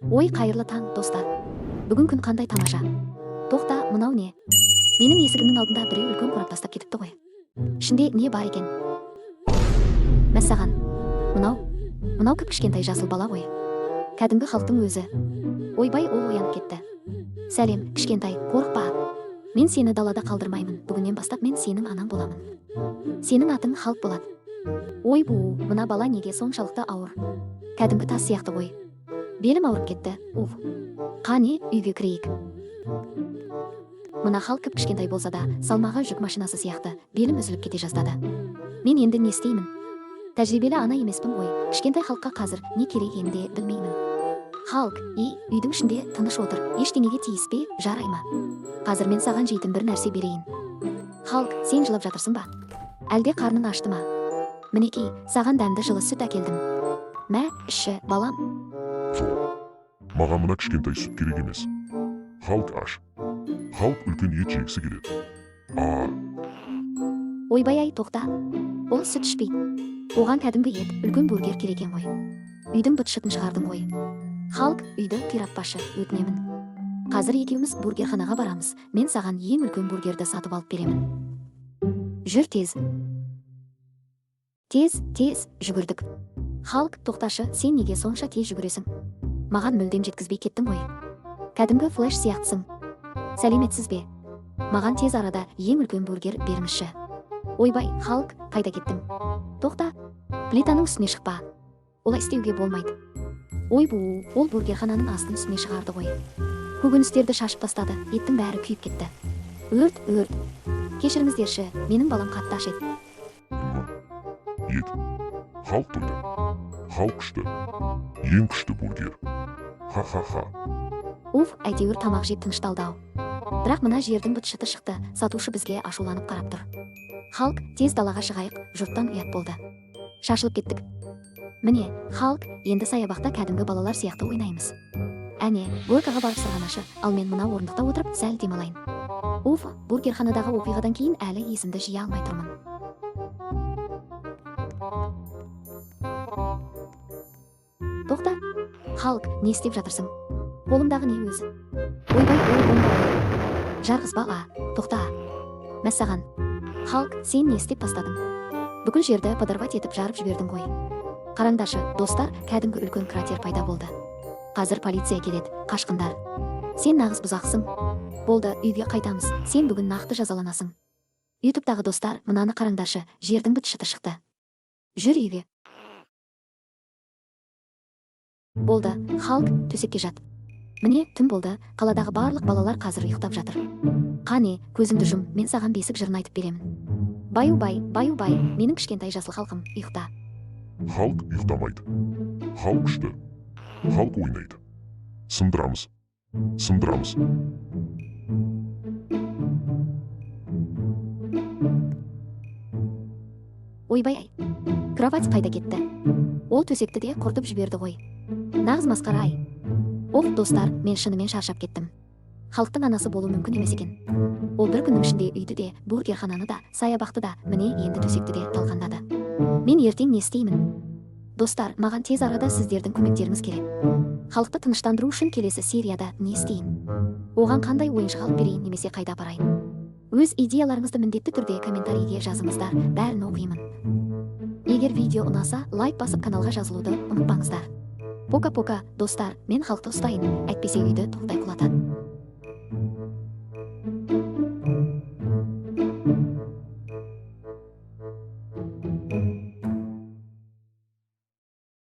Ой, қайырлы таң, достар. Бүгін күн қандай тамаша. Тоқта, мынау не? Менің есігімнің алдында біреу үлкен қорап тастап кетіпті ғой. Ішінде не бар екен? Мәссаған. Мынау кіп-кішкентай жасыл бала ғой. Кәдімгі халықтың өзі. Ойбай, ол оянып кетті. Сәлем, кішкентай, қорықпа. Мен сені далада қалдырмаймын. Бүгіннен бастап мен сенің анаң боламын. Сенің атың Халк болады. Ой, мына бала неге соншалықты ауыр? Кәдімгі тас сияқты ғой. Белім ауырып кетті. Қане, үйге кірейік. Мына Халк кіп-кішкентай болса да, салмағы жүк машинасы сияқты, белім үзіліп кете жаздады. Мен енді не істеймін? Тәжірибелі ана емеспін ғой. Кішкентай Халкқа қазір не керек енді білмеймін. Халк, үйдің ішінде тыныш отыр. Ештеңеге тиіспей, жарай ма? Қазір мен саған жейтін бір нәрсе берейін. Халк, сен жылап жатырсың ба? Әлде қарның ашты ма? Мінекей, саған дәмді жылы сүт әкелдім. Мә, іші, балам. Маған мына кішкентай сүт керек емес. Халк аш. Халк үлкен ет жегісі келеді. Ойбай-ай, тоқта. Ол сүт ішпейді. Оған кәдімгі ет, үлкен бургер керек екен ғой. Үйдің быт-шытын шығардың ғой. Халк, үйді қиратпашы, өтінемін. Қазір екеуміз бургерханаға барамыз. Мен саған ең үлкен бургерді сатып алып беремін. Жүр тез. Тез жүгірдік. Халк, тоқташы, сен неге сонша тез жүгіресің? Маған мүлдем жеткізбей кеттің ғой. Кәдімгі флеш сияқтысың. Сәлеметсіз бе? Маған тез арада ең үлкен бургер берміші. Ойбай, Халк, қайда кеттің? Тоқта, плитаның үстіне шықпа. Олай істеуге болмайды. Ол бургерхананың астын үстіне шығарды ғой. Көкөністерді шашып тастады, еттің бәрі күйіп кетті. Өрт. Кешіріңіздерші, менің балам қатты аш еді. Ет. Халк тойды. Халк күшті. Ең күшті бургер. Ха-ха-ха. Әйтеуір тамақ жеп тынышталды-ау. Бірақ мына жердің быт-шыты шықты, сатушы бізге ашуланып қарап тұр. Халк, тез далаға шығайық, жұрттан ұят болды. Шашылып кеттік. Міне, Халк, енді саябақта кәдімгі балалар сияқты ойнаймыз. Әне, горкаға барып сырғанашы, ал мен мына орындықта отырып сәл демалайын. Бургерханадағы оқиғадан кейін әлі есімді жия алмай тұрмын. Тоқта, Халк, не істеп жатырсың? Қолымдағы не өзі? Ойбай, бомба. Жарғызба, тоқта. Мәссаған. Халк, сен не істеп бастадың? Бүкіл жерді подорвать етіп жарып жібердің ғой. Қараңдаршы, достар, кәдімгі үлкен кратер пайда болды. Қазір полиция келеді, қашқындар. Сен нағыз бұзақсың. Болды, үйге қайтамыз. Сен бүгін нақты жазаланасың. ютубтағы достар, мынаны қараңдаршы, жердің быт-шыты шықты. Жүр үйге. Болды, Халк, төсекке жат. Міне, түн болды, қаладағы барлық балалар қазір ұйықтап жатыр. Қане, көзіңді жұм, мен саған бесік жырын айтып беремін. Баю-бай, менің кішкентай жасыл халқым, ұйықта. Халк ұйықтамайды. Халк күшті. Халк ойнайды. Сындырамыз. Ойбай-ай, кровать қайда кетті? Ол төсекті де құртып жіберді ғой. Нағыз масқара-ай. Достар, мен шынымен шаршап кеттім. Халықтың анасы болу мүмкін емес екен. Ол бір күннің ішінде үйді де, бургерхананы да, саябақты да, міне енді төсекті де талқандады. Мен ертең не істеймін? Достар, маған тез арада сіздердің көмектеріңіз керек. Халықты тыныштандыру үшін келесі серияда не істейін? Оған қандай ойыншық алып берейін немесе қайда апарайын? Өз идеяларыңызды міндетті түрде комментарийге жазыңыздар, бәрін оқимын. Егер видео ұнаса, лайк басып каналға жазылуды ұмытпаңыздар. Пока-пока, достар, мен халықты ұстайын, әйтпесе үйді тоқтай құлатады.